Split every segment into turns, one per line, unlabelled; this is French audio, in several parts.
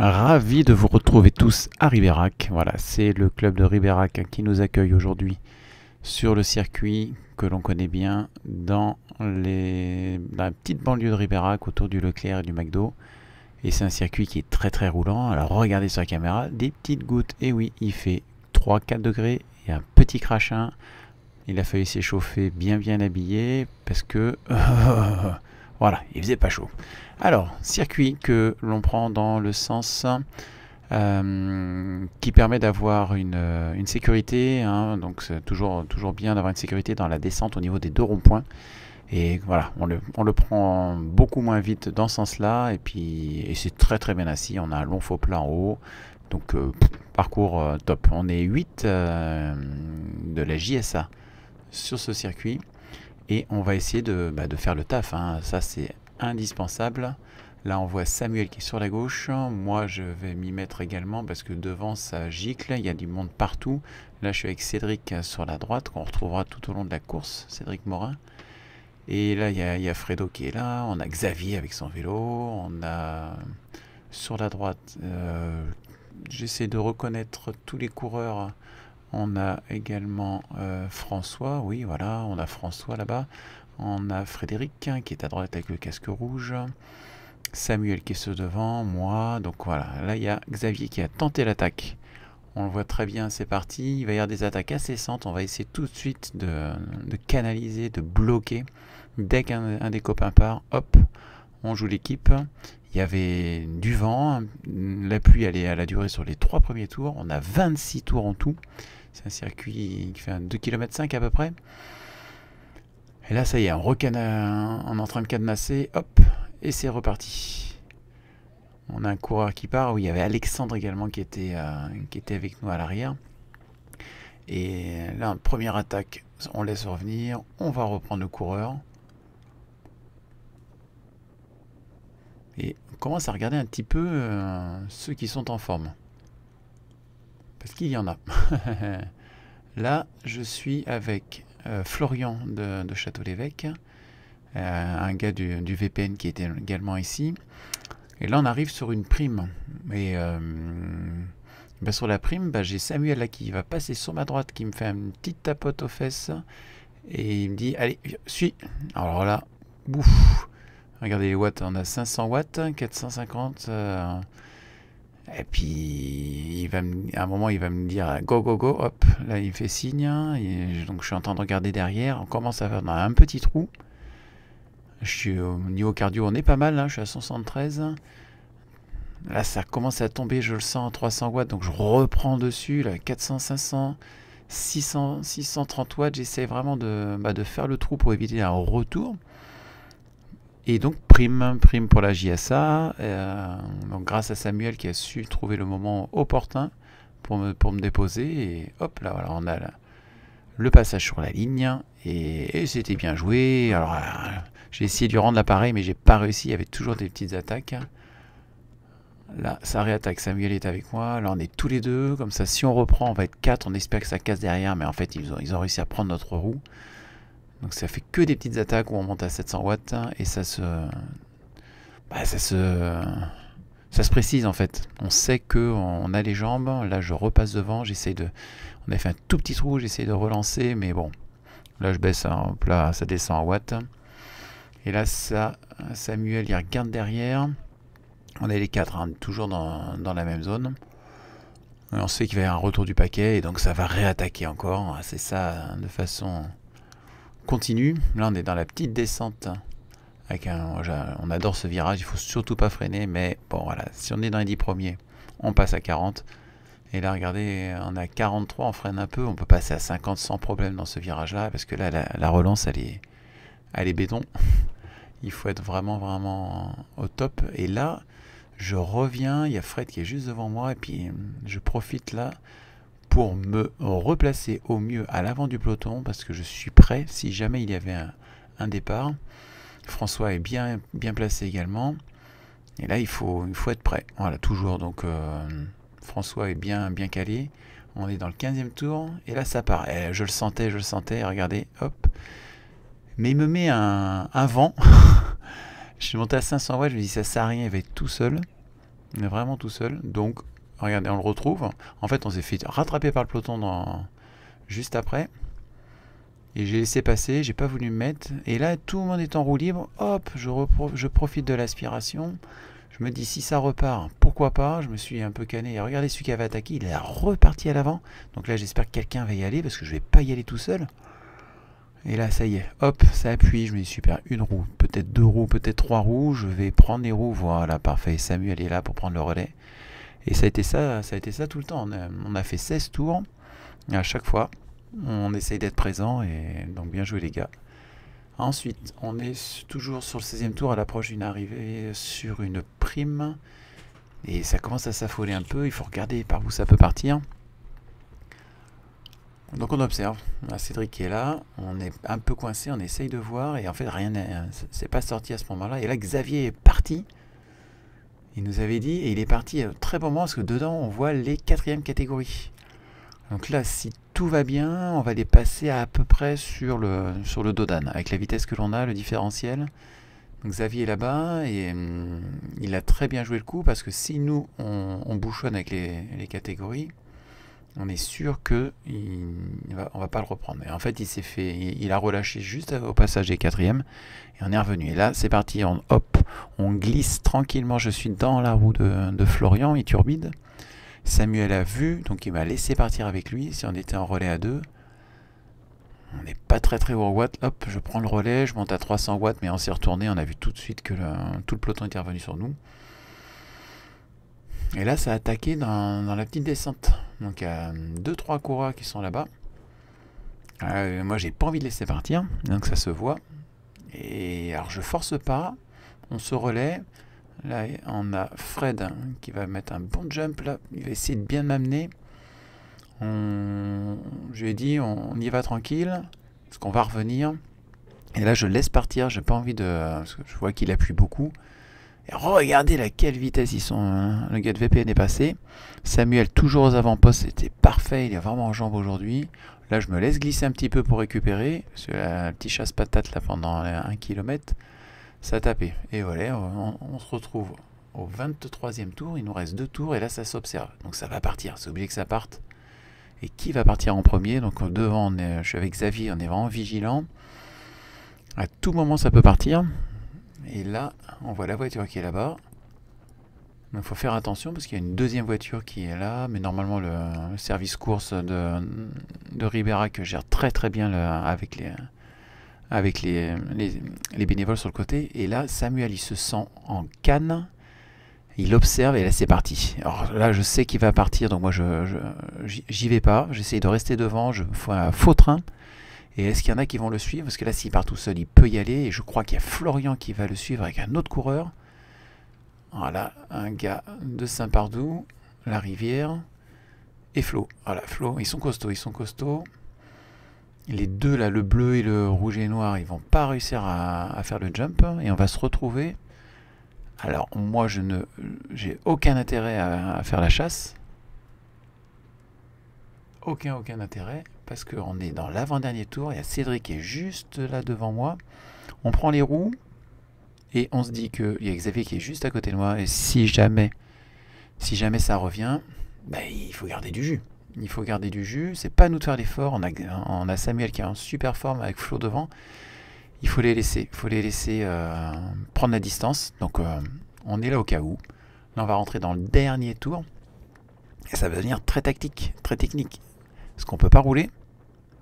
Ravi de vous retrouver tous à Ribérac. Voilà, c'est le club de Ribérac qui nous accueille aujourd'hui sur le circuit que l'on connaît bien dans la petite banlieue de Ribérac autour du Leclerc et du McDo. Et c'est un circuit qui est très roulant. Alors regardez sur la caméra, des petites gouttes. Et oui, il fait 3-4 degrés et un petit crachin. Il a fallu s'échauffer bien habillé parce que voilà, il faisait pas chaud. Alors, circuit que l'on prend dans le sens qui permet d'avoir une sécurité, hein, donc c'est toujours bien d'avoir une sécurité dans la descente au niveau des deux ronds-points. Et voilà, on le prend beaucoup moins vite dans ce sens-là, et c'est très bien assis. On a un long faux plat en haut, donc parcours top. On est 8 de la JSA sur ce circuit, et on va essayer de faire le taf, hein. Ça c'est indispensable. Là on voit Samuel qui est sur la gauche, moi je vais m'y mettre également parce que devant ça gicle, il y a du monde partout. Là je suis avec Cédric sur la droite, qu'on retrouvera tout au long de la course, Cédric Morin. Et là il y a Fredo qui est là, on a Xavier avec son vélo, on a sur la droite, j'essaie de reconnaître tous les coureurs. On a également François, oui voilà, on a François là-bas. On a Frédéric qui est à droite avec le casque rouge. Samuel qui est sur devant, moi. Donc voilà, là il y a Xavier qui a tenté l'attaque. On le voit très bien, c'est parti. Il va y avoir des attaques incessantes. On va essayer tout de suite de canaliser, de bloquer. Dès qu'un des copains part, hop, on joue l'équipe. Il y avait du vent. La pluie elle a duré sur les 3 premiers tours. On a 26 tours en tout. C'est un circuit qui fait 2,5 km à peu près. Et là, ça y est, on est en train de cadenasser, hop, et c'est reparti. On a un coureur qui part, où il y avait Alexandre également qui était avec nous à l'arrière. Et là, première attaque, on laisse revenir, on va reprendre le coureur. Et on commence à regarder un petit peu ceux qui sont en forme. Parce qu'il y en a. Là, je suis avec Florian de Château-l'Évêque, un gars du VPN qui était également ici. Et là on arrive sur une prime, et sur la prime j'ai Samuel là qui va passer sur ma droite, qui me fait une petite tapote aux fesses et il me dit allez suis. Alors là bouf, regardez les watts, on a 500 watts, 450 et puis à un moment il va me dire go hop, là il me fait signe, et donc je suis en train de regarder derrière, on commence à faire dans un petit trou. Je suis au niveau cardio, on est pas mal, hein, je suis à 173. Là ça commence à tomber, je le sens, à 300 watts, donc je reprends dessus, là 400, 500, 600, 630 watts, j'essaie vraiment de faire le trou pour éviter un retour. Et donc prime pour la JSA, donc grâce à Samuel qui a su trouver le moment opportun pour me déposer, et hop là voilà, on a le passage sur la ligne, et c'était bien joué. Alors j'ai essayé de lui rendre l'appareil mais j'ai pas réussi, il y avait toujours des petites attaques. Là ça réattaque, Samuel est avec moi, là on est tous les deux, comme ça si on reprend on va être 4, on espère que ça casse derrière, mais en fait ils ont réussi à prendre notre roue. Donc ça fait que des petites attaques où on monte à 700 watts et ça se précise en fait. On sait qu'on a les jambes. Là je repasse devant, on a fait un tout petit trou, j'essaie de relancer, mais bon. Là je baisse, hop là, ça descend en watts. Et là Samuel il regarde derrière. On est les 4, hein, toujours dans la même zone. Et on sait qu'il va y avoir un retour du paquet et donc ça va réattaquer encore. C'est ça de façon continue. Là on est dans la petite descente avec on adore ce virage, il faut surtout pas freiner, mais bon voilà, si on est dans les 10 premiers on passe à 40, et là regardez on a 43, on freine un peu, on peut passer à 50 sans problème dans ce virage là, parce que là la relance elle est béton, Il faut être vraiment, vraiment au top. Et là, je reviens, il y a Fred qui est juste devant moi, et puis je profite là pour me replacer au mieux à l'avant du peloton, parce que je suis prêt si jamais il y avait un départ. François est bien, bien placé également. Et là, il faut être prêt. Voilà, toujours. Donc, François est bien, bien calé. On est dans le 15e tour. Et là, ça part. Et je le sentais. Regardez, hop. Mais il me met un vent. Je suis monté à 500 watts. Je me dis, ça sert à rien. Il va être tout seul. Il est vraiment tout seul. Donc, regardez, on le retrouve. En fait, on s'est fait rattraper par le peloton juste après. Et j'ai laissé passer. J'ai pas voulu me mettre. Et là, tout le monde est en roue libre. Hop, je profite de l'aspiration. Je me dis, si ça repart, pourquoi pas. Je me suis un peu canné. Et regardez celui qui avait attaqué, il est reparti à l'avant. Donc là, j'espère que quelqu'un va y aller, parce que je vais pas y aller tout seul. Et là, ça y est, hop, ça appuie. Je me dis, super, une roue, peut-être 2 roues, peut-être 3 roues. Je vais prendre les roues. Voilà, parfait. Samuel est là pour prendre le relais. Et ça a été ça tout le temps. On a fait 16 tours. Et à chaque fois, on essaye d'être présent. Et donc, bien joué, les gars. Ensuite, on est toujours sur le 16e tour, à l'approche d'une arrivée sur une prime. Et ça commence à s'affoler un peu. Il faut regarder par où ça peut partir. Donc on observe. Là, Cédric est là. On est un peu coincé. On essaye de voir. Et en fait, rien c'est pas sorti à ce moment-là. Et là, Xavier est parti. Il nous avait dit. Et il est parti à un très bon moment, parce que dedans, on voit les 4e catégories. Donc là, si tout va bien, on va les passer à peu près sur le dos d'âne, avec la vitesse que l'on a, le différentiel. Donc Xavier est là-bas, et il a très bien joué le coup, parce que si nous, on bouchonne avec les catégories, on est sûr qu'on va pas le reprendre. Et en fait, il a relâché juste au passage des 4e, et on est revenu. Et là, c'est parti, on glisse tranquillement. Je suis dans la roue de Florian, il turbide. Samuel a vu, donc il m'a laissé partir avec lui. Si on était en relais à 2, on n'est pas très très haut en watts. Hop, je prends le relais, je monte à 300 watts, mais on s'est retourné. On a vu tout de suite que tout le peloton était revenu sur nous. Et là, ça a attaqué dans la petite descente. Donc il y a 2-3 coureurs qui sont là-bas. Moi, j'ai pas envie de laisser partir, donc ça se voit. Et alors, je force pas, on se relaie. Là, on a Fred qui va mettre un bon jump. Là, il va essayer de bien m'amener. Je lui ai dit, on y va tranquille, parce qu'on va revenir. Et là, je laisse partir. J'ai pas envie parce que je vois qu'il appuie beaucoup. Et regardez à quelle vitesse ils sont. Le gars de VPN est passé. Samuel, toujours aux avant-postes, c'était parfait. Il est vraiment en jambes aujourd'hui. Là, je me laisse glisser un petit peu pour récupérer. Parce que la petite chasse-patate là pendant 1 km. Ça a tapé. Et voilà, on se retrouve au 23e tour. Il nous reste 2 tours et là, ça s'observe. Donc ça va partir. C'est obligé que ça parte. Et qui va partir en premier? Donc devant, je suis avec Xavier. On est vraiment vigilant. À tout moment, ça peut partir. Et là, on voit la voiture qui est là-bas. Donc il faut faire attention, parce qu'il y a une 2e voiture qui est là. Mais normalement, le service course de Ribérac gère très très bien avec les bénévoles sur le côté. Et là, Samuel, il se sent en canne. Il observe et là, c'est parti. Alors là, je sais qu'il va partir, donc moi, j'y vais pas. J'essaie de rester devant. Je fais un faux train. Et est-ce qu'il y en a qui vont le suivre? Parce que là, s'il part tout seul, il peut y aller. Et je crois qu'il y a Florian qui va le suivre avec un autre coureur. Voilà, un gars de Saint-Pardoux, la Rivière, et Flo. Voilà, Flo, ils sont costauds. Les deux, là, le bleu et le rouge et noir, ils vont pas réussir à faire le jump. Et on va se retrouver. Alors, moi, j'ai aucun intérêt à faire la chasse. Aucun intérêt. Parce qu'on est dans l'avant-dernier tour. Il y a Cédric qui est juste là devant moi. On prend les roues. Et on se dit qu'il y a Xavier qui est juste à côté de moi. Et si jamais ça revient, il faut garder du jus. Il faut garder du jus. C'est pas à nous de faire l'effort. On a Samuel qui est en super forme avec Flo devant. Il faut les laisser. Prendre la distance. Donc on est là au cas où. Là on va rentrer dans le dernier tour. Et ça va devenir très tactique, très technique. Parce qu'on peut pas rouler.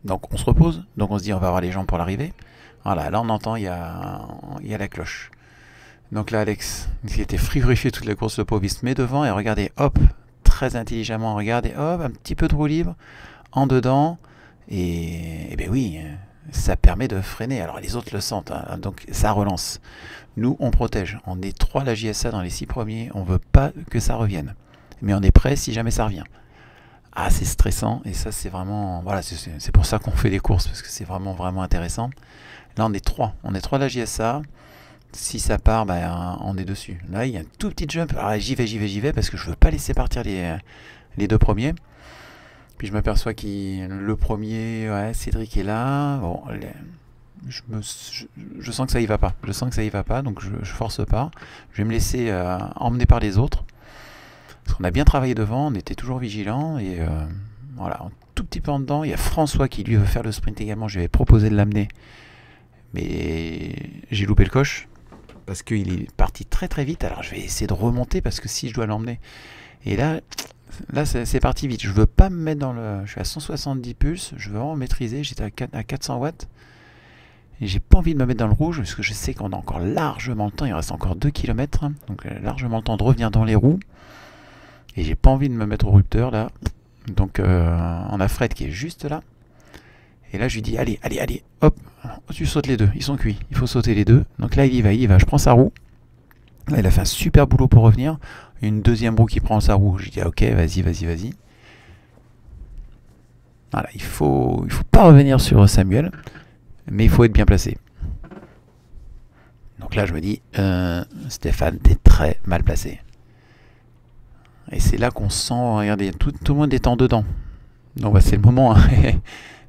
Donc on se repose. Donc on se dit on va avoir les jambes pour l'arrivée. Voilà, là on entend, il y a la cloche. Donc là Alex, qui était frigorifié toute la course, le pauvre, il se met devant et regardez, hop, très intelligemment, regardez, hop, un petit peu de roue libre, en dedans, et ben oui, ça permet de freiner. Alors les autres le sentent, hein, donc ça relance. Nous, on protège. On est 3 la JSA dans les 6 premiers. On veut pas que ça revienne. Mais on est prêt si jamais ça revient. Ah, c'est stressant. Et ça, c'est vraiment... Voilà, c'est pour ça qu'on fait des courses, parce que c'est vraiment, vraiment intéressant. Là, on est 3. On est 3 la JSA. Si ça part, ben, on est dessus. Là, il y a un tout petit jump. Alors, j'y vais, parce que je veux pas laisser partir les 2 premiers. Puis je m'aperçois que le premier, ouais, Cédric est là. Bon, je sens que ça y va pas. Je sens que ça y va pas, donc je force pas. Je vais me laisser emmener par les autres. Parce qu'on a bien travaillé devant, on était toujours vigilant. Et voilà, un tout petit peu en dedans. Il y a François qui lui veut faire le sprint également. Je lui avais proposé de l'amener. Mais j'ai loupé le coche. Parce qu'il est parti très très vite. Alors je vais essayer de remonter parce que si je dois l'emmener. Et là c'est parti vite. Je veux pas me mettre dans le... Je suis à 170 pulses. Je veux vraiment maîtriser. J'étais à 400 watts. Et j'ai pas envie de me mettre dans le rouge parce que je sais qu'on a encore largement le temps. Il reste encore 2 km. Donc largement le temps de revenir dans les roues. Et j'ai pas envie de me mettre au rupteur là. Donc on a Fred qui est juste là. Et là je lui dis allez, hop, tu sautes les deux. Ils sont cuits. Il faut sauter les deux. Donc là il y va. Je prends sa roue. Là il a fait un super boulot pour revenir. Une deuxième roue qui prend sa roue. Je dis ok, vas-y. Voilà, il faut pas revenir sur Samuel. Mais il faut être bien placé. Donc là, je me dis, Stéphane, t'es très mal placé. Et c'est là qu'on sent, regardez, tout le monde est en dedans. Donc bah, c'est le moment. Hein.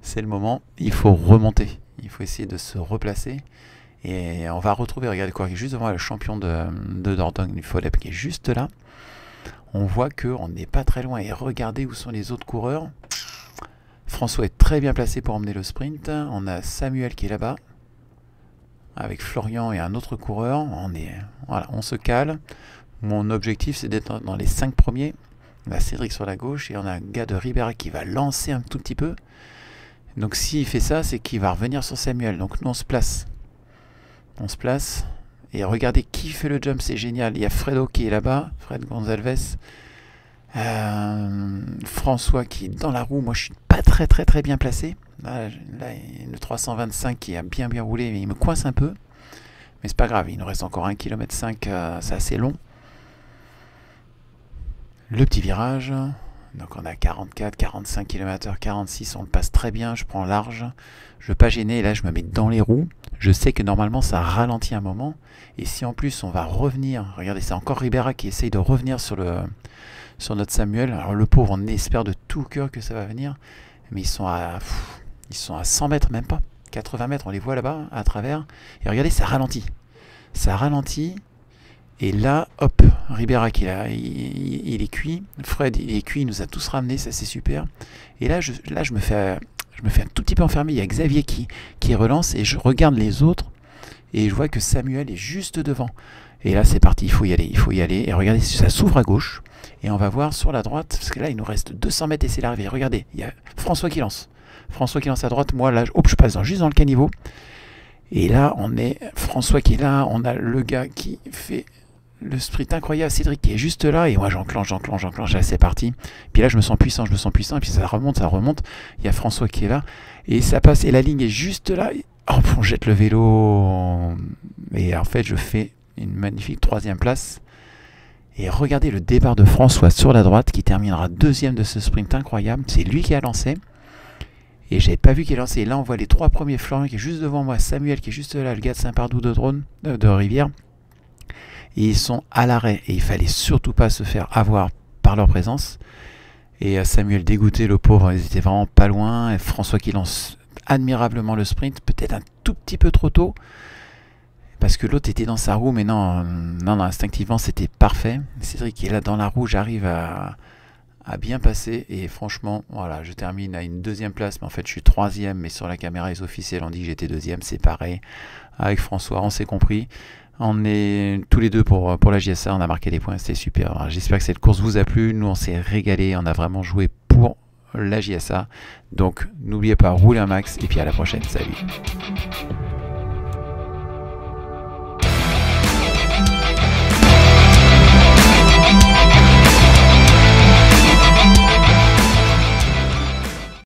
C'est le moment. Il faut remonter. Il faut essayer de se replacer. Et on va retrouver, regardez quoi, juste devant le champion de Dordogne du Folep qui est juste là. On voit qu'on n'est pas très loin. Et regardez où sont les autres coureurs. François est très bien placé pour emmener le sprint. On a Samuel qui est là-bas. Avec Florian et un autre coureur. Voilà, on se cale. Mon objectif c'est d'être dans les 5 premiers. On a Cédric sur la gauche et on a un gars de Ribera qui va lancer un tout petit peu. Donc s'il fait ça, c'est qu'il va revenir sur Samuel. Donc nous on se place. On se place. Et regardez qui fait le jump, c'est génial. Il y a Fredo qui est là-bas. Fred Gonzalez. François qui est dans la roue. Moi je suis pas très bien placé. Là le 325 qui a bien roulé, mais il me coince un peu. Mais c'est pas grave, il nous reste encore 1,5 km, c'est assez long. Le petit virage. Donc on a 44, 45 km/h, 46, on le passe très bien, je prends large. Je veux pas gêner, et là je me mets dans les roues. Je sais que normalement ça ralentit un moment. Et si en plus on va revenir, regardez, c'est encore Ribera qui essaye de revenir sur notre Samuel. Alors le pauvre, on espère de tout cœur que ça va venir. Mais ils sont à 100 mètres, même pas. 80 mètres, on les voit là-bas, à travers. Et regardez, ça ralentit. Ça ralentit. Et là, hop, Ribera il est cuit. Fred, il est cuit, il nous a tous ramenés, ça c'est super. Et là, je me fais un tout petit peu enfermer. Il y a Xavier qui relance et je regarde les autres. Et je vois que Samuel est juste devant. Et là, c'est parti, il faut y aller. Et regardez, ça s'ouvre à gauche. Et on va voir sur la droite, parce que là, il nous reste 200 mètres et c'est l'arrivée. Regardez, il y a François qui lance. François qui lance à droite. Moi, là, je passe juste dans le caniveau. Et là, on est François qui est là. On a le gars qui fait le sprint incroyable. Cédric qui est juste là. Et moi, j'enclenche. Là, c'est parti. Puis là, je me sens puissant. Et puis ça remonte. Il y a François qui est là. Et ça passe. Et la ligne est juste là. Oh, on jette le vélo. Et en fait, je fais une magnifique 3e place. Et regardez le départ de François sur la droite qui terminera 2e de ce sprint incroyable. C'est lui qui a lancé. Et j'avais pas vu qu'il a lancé. Et là, on voit les 3 premiers. Florian qui est juste devant moi. Samuel qui est juste là. Le gars de Saint-Pardoux de Rivière. Et ils sont à l'arrêt. Et il fallait surtout pas se faire avoir par leur présence. Et Samuel dégoûté, le pauvre. Ils étaient vraiment pas loin. Et François qui lance admirablement le sprint. Peut-être un tout petit peu trop tôt. Parce que l'autre était dans sa roue, mais non, instinctivement c'était parfait. Cédric qui est là dans la roue, j'arrive à bien passer. Et franchement, voilà, je termine à une 2e place, mais en fait je suis 3e. Mais sur la caméra les officiels ont dit que j'étais 2e, c'est pareil. Avec François, on s'est compris. On est tous les deux pour la JSA, on a marqué des points, c'était super. J'espère que cette course vous a plu. Nous on s'est régalé, on a vraiment joué pour la JSA. Donc n'oubliez pas, roulez un max et puis à la prochaine, salut.